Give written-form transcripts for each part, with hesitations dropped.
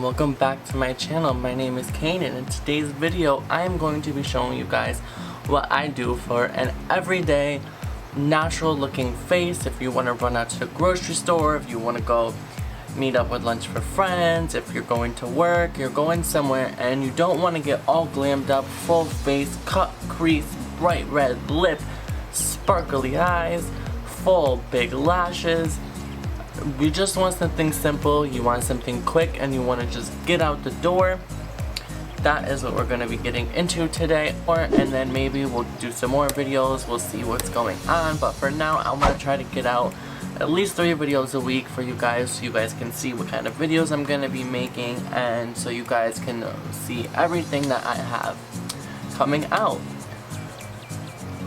welcome back to my channel. My name is Kane, and in today's video I am going to be showing you guys what I do for an everyday natural looking face. If you want to run out to the grocery store, if you want to go meet up with lunch for friends, if you're going to work, you're going somewhere and you don't want to get all glammed up, full face, cut crease, bright red lip, sparkly eyes, full big lashes. You just want something simple, you want something quick, and you want to just get out the door. That is what we're going to be getting into today, and then maybe we'll do some more videos, we'll see what's going on. But for now, I'm going to try to get out at least 3 videos a week for you guys, so you guys can see what kind of videos I'm going to be making, and so you guys can see everything that I have coming out.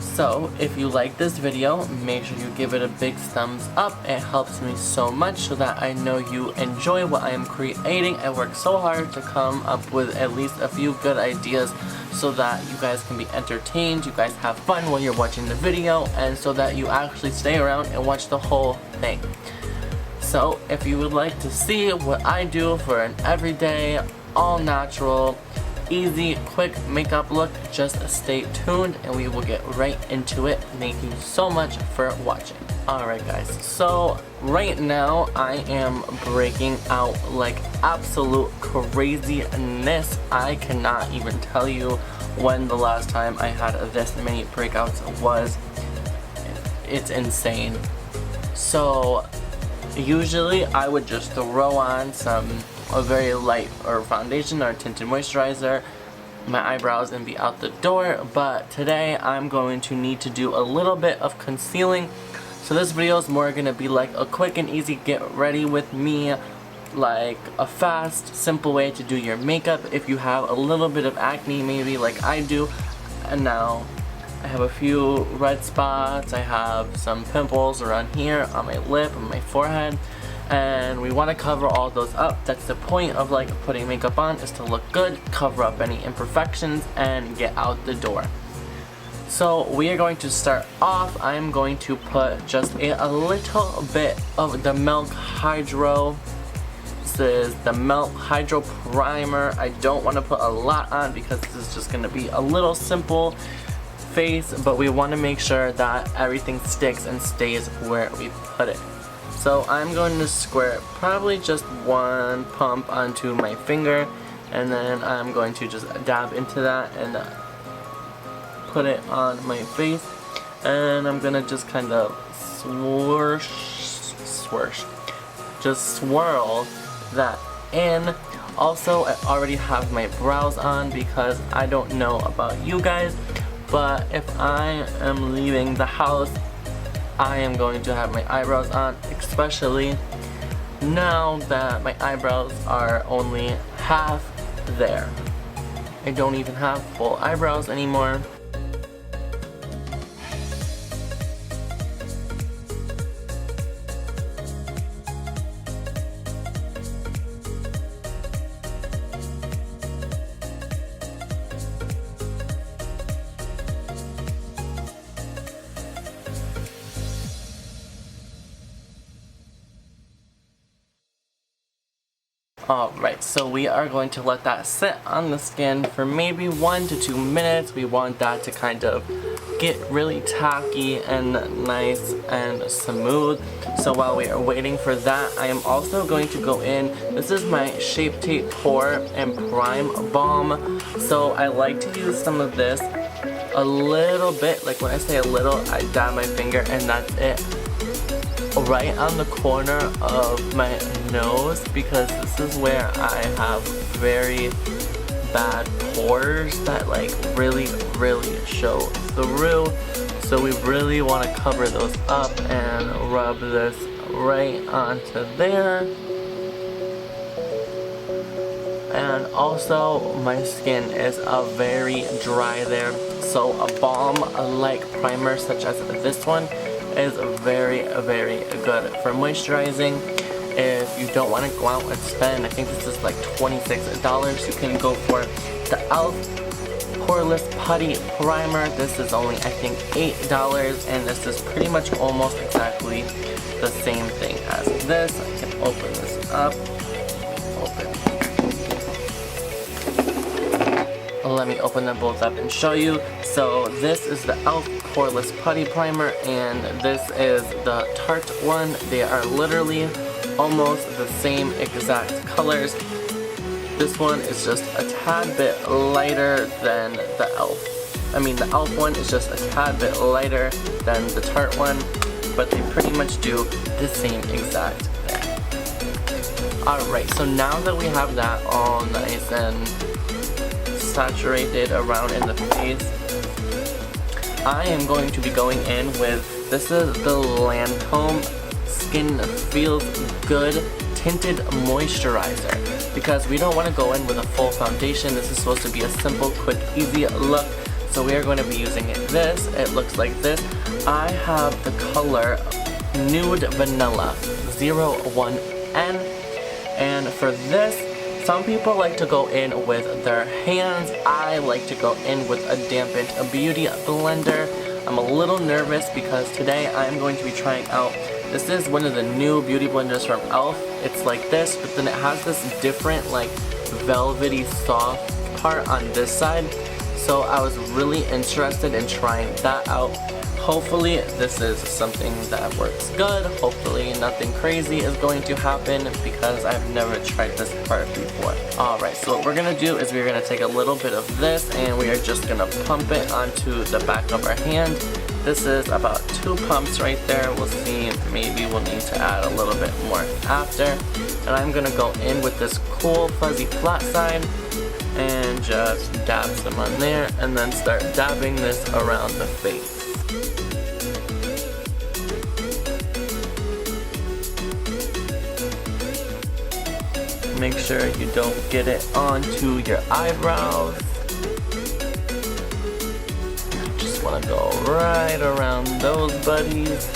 So if you like this video, make sure you give it a big thumbs up. It helps me so much so that I know you enjoy what I am creating. I work so hard to come up with at least a few good ideas so that you guys can be entertained, you guys have fun while you're watching the video, and so that you actually stay around and watch the whole thing. So if you would like to see what I do for an everyday, all natural, easy, quick makeup look, just stay tuned and we will get right into it. Thank you so much for watching. Alright guys, so right now I am breaking out like absolute craziness. I cannot even tell you when the last time I had this many breakouts was. It's insane. So usually I would just throw on a very light foundation or tinted moisturizer, my eyebrows, and be out the door. But today I'm going to need to do a little bit of concealing. So this video is more going to be like a quick and easy get ready with me, like a fast, simple way to do your makeup if you have a little bit of acne maybe like I do. And now I have a few red spots, I have some pimples around here on my lip, on my forehead, and we want to cover all those up. That's the point of like putting makeup on, is to look good, cover up any imperfections, and get out the door. So we are going to start off. I'm going to put just a little bit of the Milk Hydro. This is the Milk Hydro Primer. I don't want to put a lot on because this is just going to be a little simple face, but we want to make sure that everything sticks and stays where we put it. So I'm going to squirt probably just 1 pump onto my finger, and then I'm going to just dab into that and put it on my face, and I'm gonna just kind of just swirl that in. Also, I already have my brows on because I don't know about you guys, but if I am leaving the house, I am going to have my eyebrows on, especially now that my eyebrows are only half there. I don't even have full eyebrows anymore. Alright, so we are going to let that sit on the skin for maybe 1 to 2 minutes. We want that to kind of get really tacky and nice and smooth. So while we are waiting for that, I am also going to go in. This is my Shape Tape Pore and Prime Balm. So I like to use some of this a little bit. Like when I say a little, I dab my finger and that's it, right on the corner of my nose, because this is where I have very bad pores that like really show through. So we really want to cover those up and rub this right onto there. And also my skin is very dry there, so a balm like primer such as this one is very good for moisturizing. If you don't want to go out and spend, I think this is like $26, you can go for the e.l.f. Poreless Putty Primer. This is only I think $8, and this is pretty much almost exactly the same thing as this. I can open this up, open Let me open them both up and show you. So this is the e.l.f. Poreless Putty Primer, and this is the Tarte one. They are literally almost the same exact colors. This one is just a tad bit lighter than the e.l.f. I mean, the e.l.f. one is just a tad bit lighter than the Tarte one, but they pretty much do the same exact thing. Alright, so now that we have that all nice and saturated around in the face, I am going to be going in with, this is the Lancome Skin Feels Good Tinted Moisturizer, because we don't want to go in with a full foundation. This is supposed to be a simple, quick, easy look, so we are going to be using this. It looks like this. I have the color Nude Vanilla 01N, and for this, some people like to go in with their hands. I like to go in with a dampened beauty blender. I'm a little nervous because today I'm going to be trying out, this is one of the new beauty blenders from e.l.f. It's like this, but then it has this different like velvety soft part on this side. So I was really interested in trying that out. Hopefully this is something that works good. Hopefully nothing crazy is going to happen because I've never tried this part before. Alright, so what we're going to do is we're going to take a little bit of this and we are just going to pump it onto the back of our hand. This is about 2 pumps right there. We'll see, maybe we'll need to add a little bit more after. And I'm going to go in with this cool fuzzy flat side and just dab some on there and then start dabbing this around the face. Make sure you don't get it onto your eyebrows. You just want to go right around those buddies.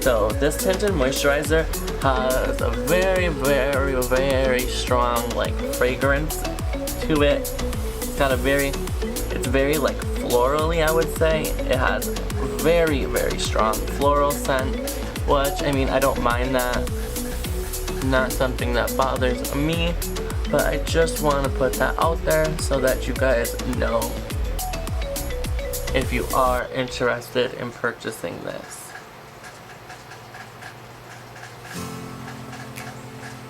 So this tinted moisturizer has a very, very, very strong like fragrance to it. It's got a very, it's very like florally, I would say. It has very, very strong floral scent, which I mean, I don't mind that. Not something that bothers me, but I just want to put that out there so that you guys know if you are interested in purchasing this.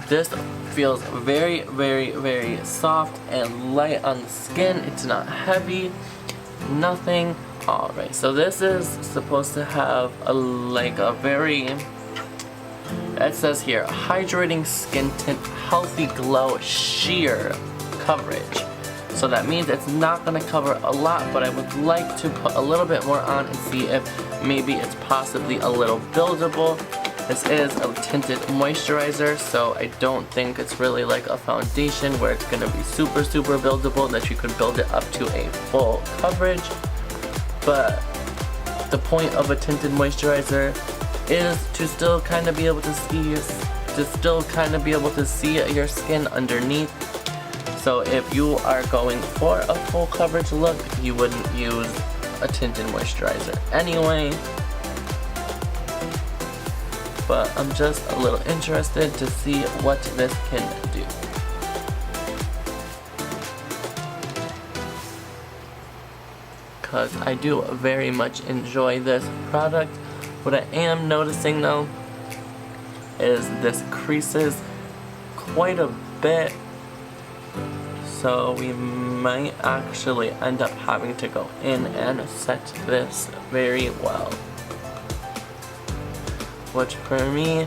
This feels very, very, very soft and light on the skin. It's not heavy, nothing. Alright, so this is supposed to have a very, it says here, hydrating skin tint, healthy glow, sheer coverage. So that means it's not going to cover a lot, but I would like to put a little bit more on and see if maybe it's possibly a little buildable. This is a tinted moisturizer, so I don't think it's really like a foundation where it's going to be super, super buildable, that you could build it up to a full coverage. But the point of a tinted moisturizer is to still kind of be able to see, your skin underneath. So if you are going for a full coverage look, you wouldn't use a tinted moisturizer anyway. But I'm just a little interested to see what this can do. Because I do very much enjoy this product. What I am noticing though is this creases quite a bit. So we might actually end up having to go in and set this very well. Which for me,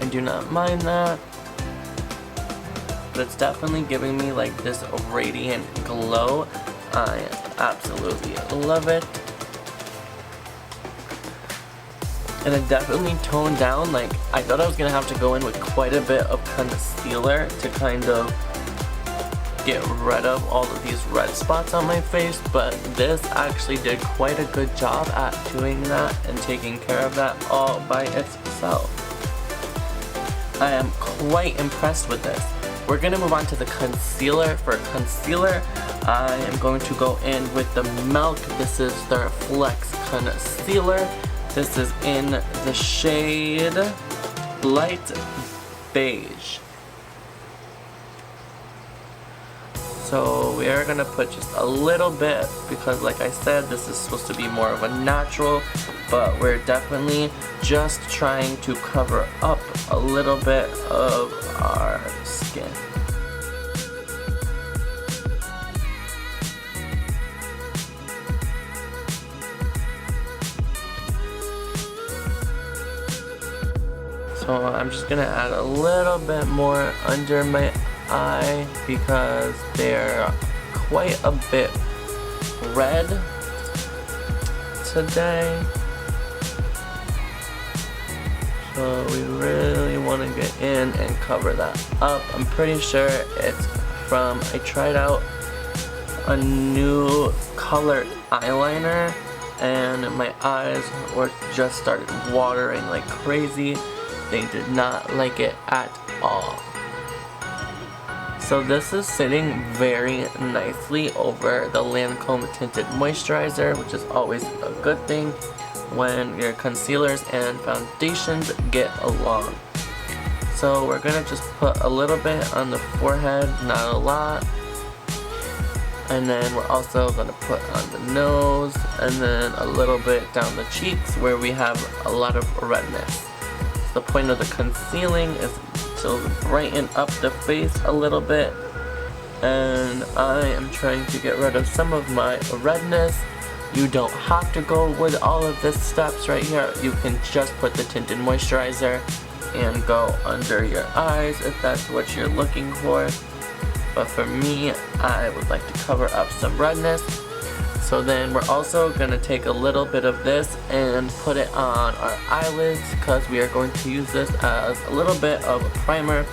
I do not mind that. But it's definitely giving me like this radiant glow. I absolutely love it. And it definitely toned down. Like, I thought I was gonna have to go in with quite a bit of concealer to kind of get rid of all of these red spots on my face, but this actually did quite a good job at doing that and taking care of that all by itself. I am quite impressed with this. We're going to move on to the concealer. For concealer, I am going to go in with the Milk. This is their Flex Concealer. This is in the shade Light Beige. So we are gonna put just a little bit because, like I said, this is supposed to be more of a natural, but we're definitely just trying to cover up a little bit of our skin. So I'm just gonna add a little bit more under my eye because they're quite a bit red today. So we really want to get in and cover that up. I'm pretty sure it's from, I tried out a new colored eyeliner and my eyes were just started watering like crazy. They did not like it at all. So this is sitting very nicely over the Lancome Tinted Moisturizer, which is always a good thing when your concealers and foundations get along. So we're gonna just put a little bit on the forehead, not a lot. And then we're also gonna put on the nose and then a little bit down the cheeks where we have a lot of redness. The point of the concealing is to brighten up the face a little bit, and I am trying to get rid of some of my redness. You don't have to go with all of these steps right here. You can just put the tinted moisturizer and go under your eyes if that's what you're looking for. But for me, I would like to cover up some redness. So then we're also going to take a little bit of this and put it on our eyelids because we are going to use this as a little bit of a primer.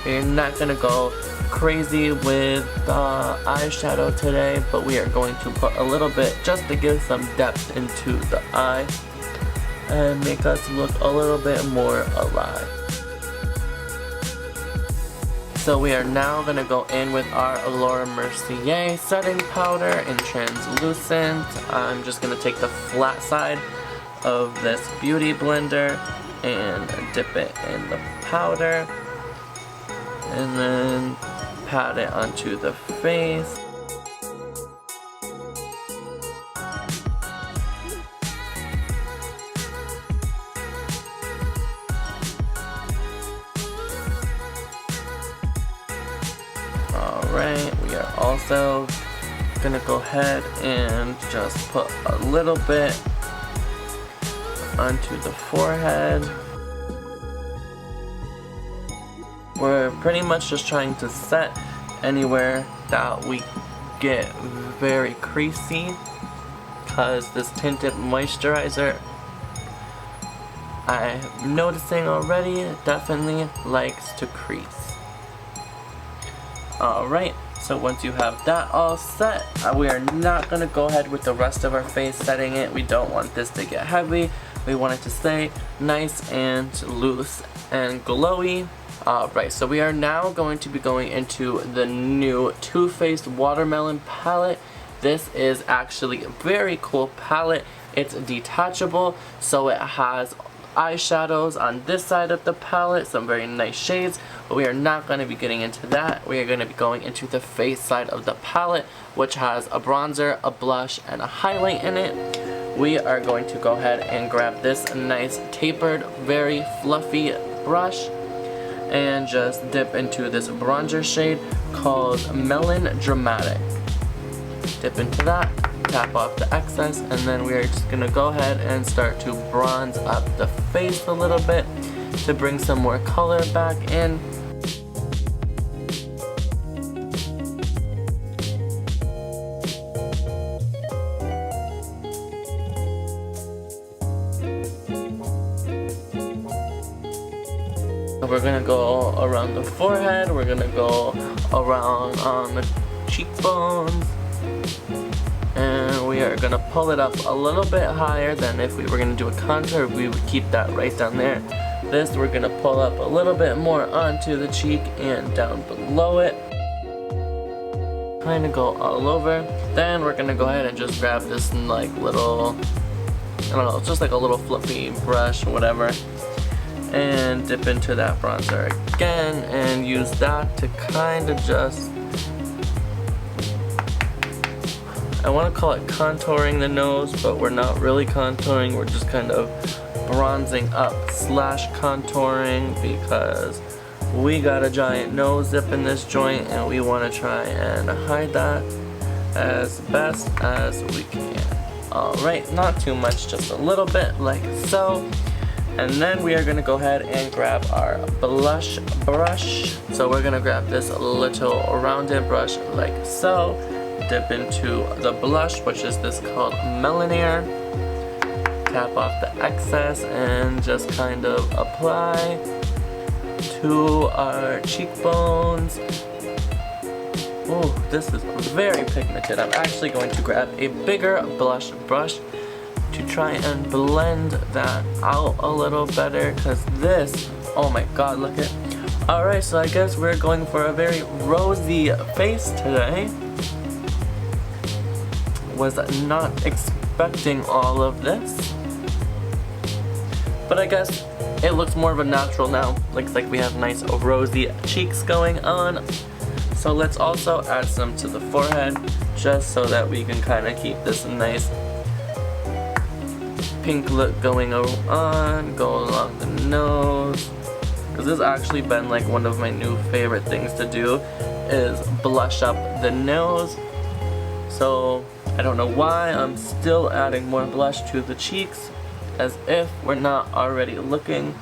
We're not going to go crazy with the eyeshadow today, but we are going to put a little bit just to give some depth into the eye and make us look a little bit more alive. So we are now going to go in with our Laura Mercier setting powder in translucent. I'm just going to take the flat side of this beauty blender and dip it in the powder and then pat it onto the face. Alright, we are also gonna go ahead and just put a little bit onto the forehead. We're pretty much just trying to set anywhere that we get very creasy because this tinted moisturizer, I'm noticing already, it definitely likes to crease. Alright, so once you have that all set, we are not going to go ahead with the rest of our face setting it. We don't want this to get heavy. We want it to stay nice and loose and glowy. Alright, so we are now going to be going into the new Too Faced Watermelon palette. This is actually a very cool palette. It's detachable, so it has eyeshadows on this side of the palette, some very nice shades, but we are not going to be getting into that. We are going to be going into the face side of the palette, which has a bronzer, a blush, and a highlight in it. We are going to go ahead and grab this nice tapered, very fluffy brush and just dip into this bronzer shade called Melon Dramatic. Dip into that, tap off the excess, and then we are just gonna go ahead and start to bronze up the face a little bit to bring some more color back in. We're gonna go around the forehead, we're gonna go around on the cheekbones, and we are gonna pull it up a little bit higher than if we were gonna do a contour. We would keep that right down there. This we're gonna pull up a little bit more onto the cheek and down below it. Kind of go all over. Then we're gonna go ahead and just grab this like little I don't know, it's just like a little fluffy brush or whatever. And dip into that bronzer again and use that to kind of just, I want to call it contouring the nose, but we're not really contouring, we're just kind of bronzing up slash contouring because we got a giant nose dip in this joint and we want to try and hide that as best as we can. Alright, not too much, just a little bit like so. And then we are going to go ahead and grab our blush brush. So we're going to grab this little rounded brush like so. Dip into the blush, which is this called Melanair. Tap off the excess and just kind of apply to our cheekbones. Oh, this is very pigmented. I'm actually going to grab a bigger blush brush to try and blend that out a little better, because this, oh my god, look at. Alright, so I guess we're going for a very rosy face today. Was not expecting all of this, but I guess it looks more of a natural now. Looks like we have nice rosy cheeks going on. So let's also add some to the forehead, just so that we can kind of keep this nice pink look going on, go along the nose. Because this has actually been like one of my new favorite things to do, is blush up the nose. So I don't know why I'm still adding more blush to the cheeks, as if we're not already looking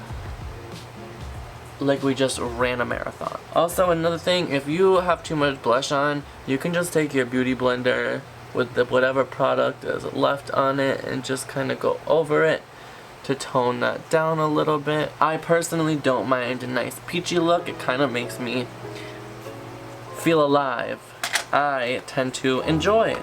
like we just ran a marathon. Also, another thing, if you have too much blush on, you can just take your beauty blender with whatever product is left on it and just kind of go over it to tone that down a little bit. I personally don't mind a nice peachy look. It kind of makes me feel alive. I tend to enjoy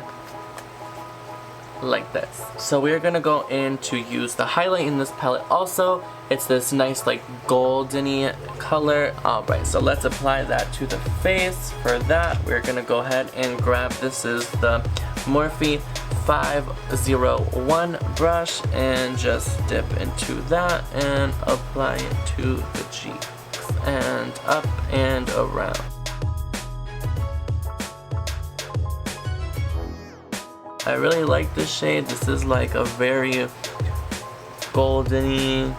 like this. So we're gonna go in to use the highlight in this palette also. It's this nice like golden-y color. Alright, so let's apply that to the face. For that, we're gonna go ahead and grab, this is the Morphe 501 brush, and just dip into that and apply it to the cheeks and up and around. I really like this shade. This is like a very golden-y,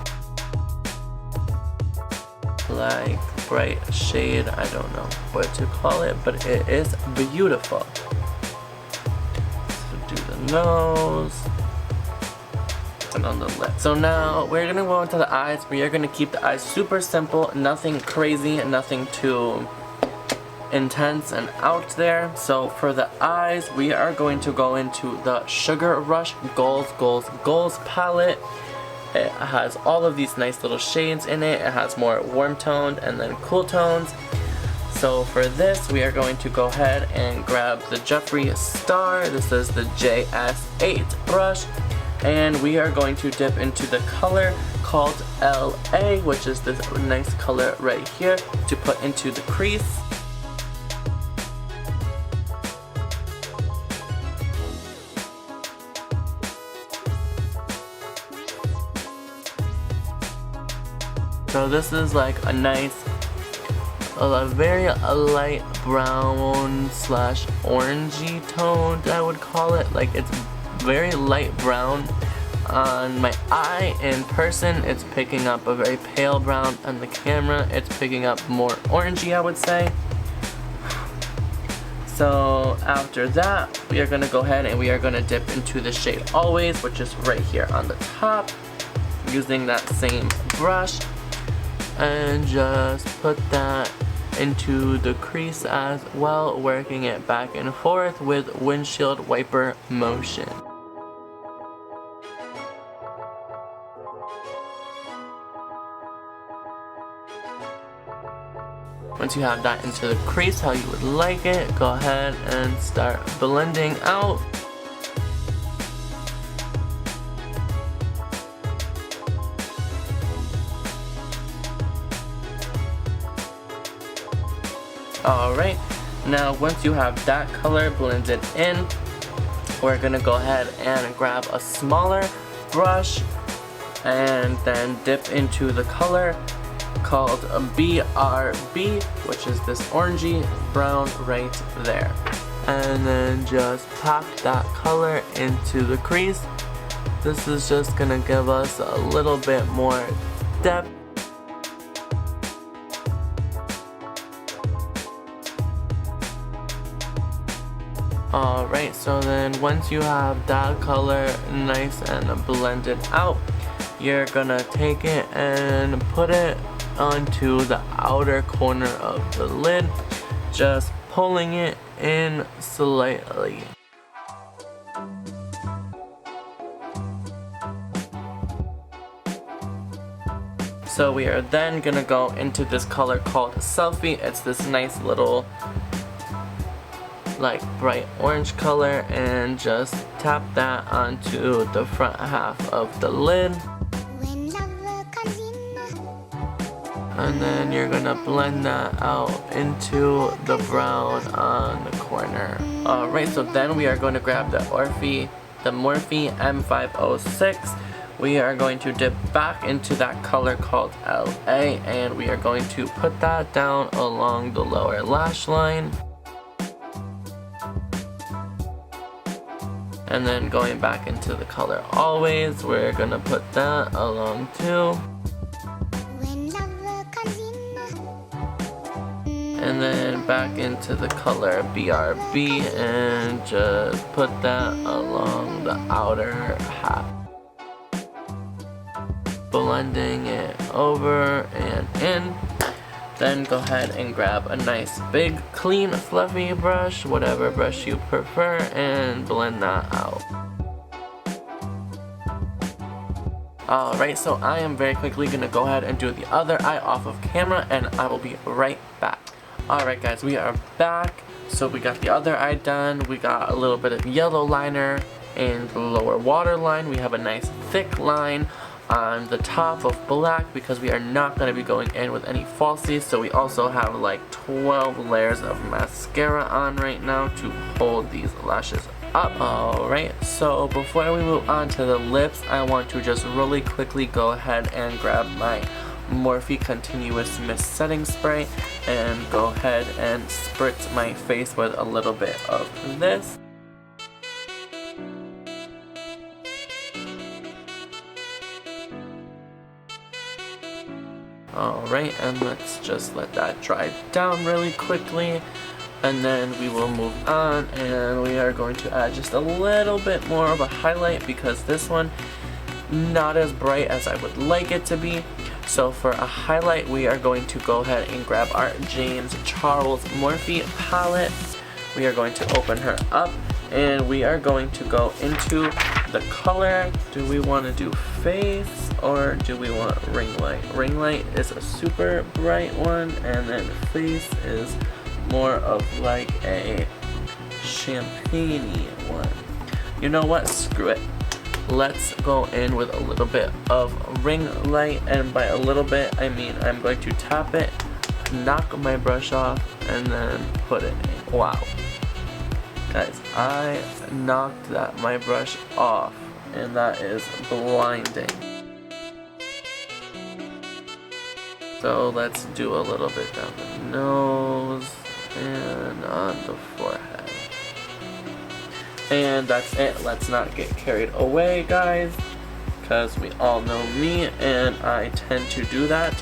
like bright shade. I don't know what to call it, but it is beautiful. So do the nose and on the lip. So now we're gonna go into the eyes. We are gonna keep the eyes super simple, nothing crazy, nothing too intense and out there. So for the eyes, we are going to go into the Sugar Rush Goals palette. It has all of these nice little shades in it. It has more warm toned and then cool tones. So for this, we are going to go ahead and grab the Jeffree Star. This is the JS8 brush, and we are going to dip into the color called LA, which is this nice color right here, to put into the crease. So this is like a nice, very light brown slash orangey toned, I would call it. Like it's very light brown. On my eye in person, it's picking up a very pale brown. On the camera, it's picking up more orangey, I would say. So after that, we are going to go ahead and we are going to dip into the shade Always, which is right here on the top, using that same brush. And just put that into the crease as well, working it back and forth with windshield wiper motion. Once you have that into the crease how you would like it, go ahead and start blending out. Alright, now once you have that color blended in, we're gonna go ahead and grab a smaller brush and then dip into the color called BRB, which is this orangey brown right there. And then just tap that color into the crease. This is just gonna give us a little bit more depth. Alright, so then once you have that color nice and blended out, you're gonna take it and put it onto the outer corner of the lid, just pulling it in slightly. So we are then gonna go into this color called Selfie. It's this nice little like bright orange color, and just tap that onto the front half of the lid. And then you're gonna blend that out into the brown on the corner. Alright, so then we are going to grab the Morphe M506. We are going to dip back into that color called LA, and we are going to put that down along the lower lash line. And then going back into the color Always, we're gonna put that along too. And then back into the color BRB and just put that along the outer half. Blending it over and in. Then go ahead and grab a nice big clean fluffy brush, whatever brush you prefer, and blend that out. Alright, so I am very quickly gonna go ahead and do the other eye off of camera, and I will be right back. Alright guys, we are back. So we got the other eye done. We got a little bit of yellow liner in the lower waterline. We have a nice thick line on the top of black because we are not going to be going in with any falsies. So we also have like 12 layers of mascara on right now to hold these lashes up. Alright, so before we move on to the lips, I want to just really quickly go ahead and grab my Morphe Continuous Mist Setting Spray and go ahead and spritz my face with a little bit of this. Alright, and let's just let that dry down really quickly, and then we will move on, and we are going to add just a little bit more of a highlight because this one not as bright as I would like it to be. So for a highlight, we are going to go ahead and grab our James Charles Morphe palette. We are going to open her up, and we are going to go into the color. Do we want to do face or do we want ring light? Ring light is a super bright one, and then face is more of like a champagne-y one. You know what? Screw it. Let's go in with a little bit of ring light, and by a little bit I mean I'm going to tap it, knock my brush off, and then put it in. Wow. Guys, I knocked my brush off, and that is blinding. So let's do a little bit down the nose and on the forehead. And that's it. Let's not get carried away, guys, because we all know me, and I tend to do that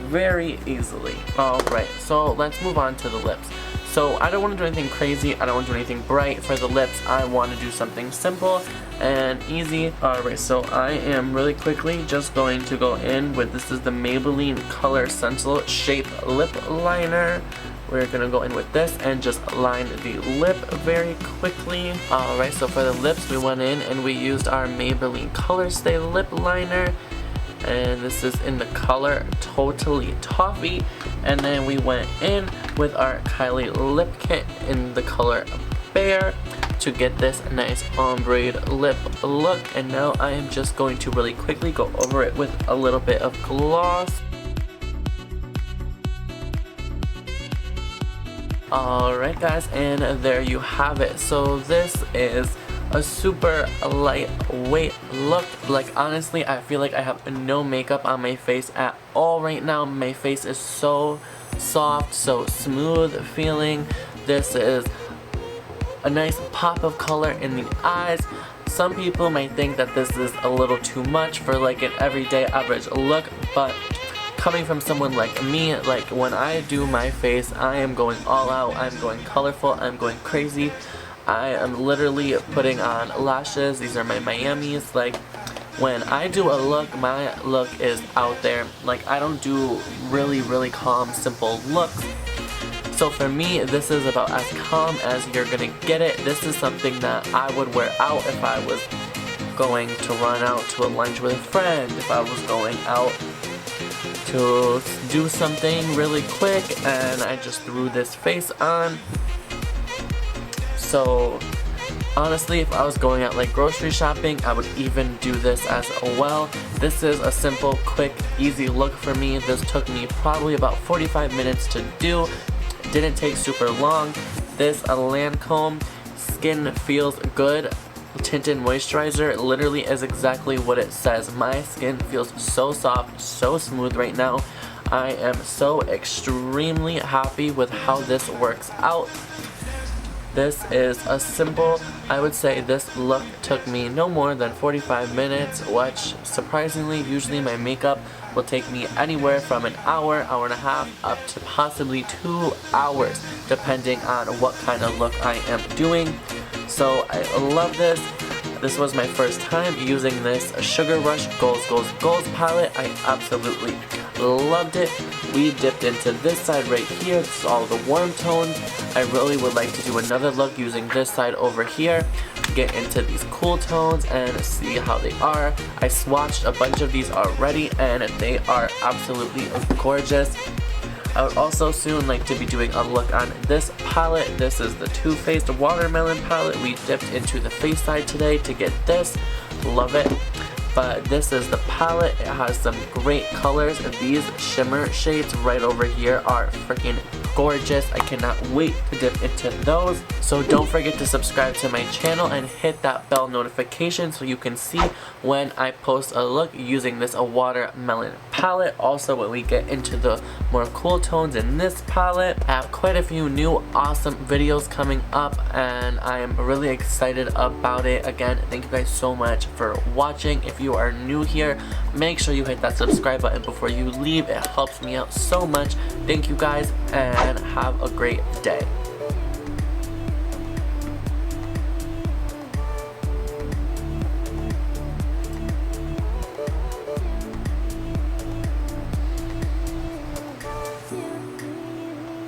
very easily. Alright, so let's move on to the lips. So I don't want to do anything crazy, I don't want to do anything bright for the lips. I want to do something simple and easy. Alright, so I am really quickly just going to go in with, this is the Maybelline Color Stencil Shape Lip Liner. We're going to go in with this and just line the lip very quickly. Alright, so for the lips, we went in and we used our Maybelline Color Stay Lip Liner. And this is in the color Totally Toffee. And then we went in with our Kylie Lip Kit in the color Bear to get this nice ombre lip look. And now I am just going to really quickly go over it with a little bit of gloss. Alright guys, and there you have it. So this is a super lightweight look. Like honestly, I feel like I have no makeup on my face at all right now. My face is so soft, so smooth feeling. This is a nice pop of color in the eyes. Some people might think that this is a little too much for like an everyday average look, but coming from someone like me, like when I do my face, I am going all out, I'm going colorful, I'm going crazy. I am literally putting on lashes. These are my Miamis. Like when I do a look, my look is out there. Like I don't do really calm, simple looks. So for me, this is about as calm as you're gonna get it. This is something that I would wear out if I was going to run out to a lunch with a friend, if I was going out to do something really quick and I just threw this face on. So honestly, if I was going out like grocery shopping, I would even do this as well. This is a simple, quick, easy look for me. This took me probably about 45 minutes to do. Didn't take super long. This Lancome Skin Feels Good Tinted Moisturizer literally is exactly what it says. My skin feels so soft, so smooth right now. I am so extremely happy with how this works out. This is a simple, I would say this look took me no more than 45 minutes, which surprisingly, usually my makeup will take me anywhere from an hour, hour and a half, up to possibly 2 hours, depending on what kind of look I am doing. So I love this. This was my first time using this Sugar Rush Goals palette. I absolutely loved it. We dipped into this side right here. This is all the warm tones. I really would like to do another look using this side over here. Get into these cool tones and see how they are. I swatched a bunch of these already and they are absolutely gorgeous. I would also soon like to be doing a look on this palette. This is the Too Faced Watermelon palette. We dipped into the face side today to get this. Love it. But this is the palette. It has some great colors. These shimmer shades right over here are freaking gorgeous. I cannot wait to dip into those. So don't forget to subscribe to my channel and hit that bell notification so you can see when I post a look using this watermelon palette. Also, when we get into the more cool tones in this palette, I have quite a few new awesome videos coming up and I am really excited about it. Again, thank you guys so much for watching. If you are new here, make sure you hit that subscribe button before you leave. It helps me out so much. Thank you guys and have a great day.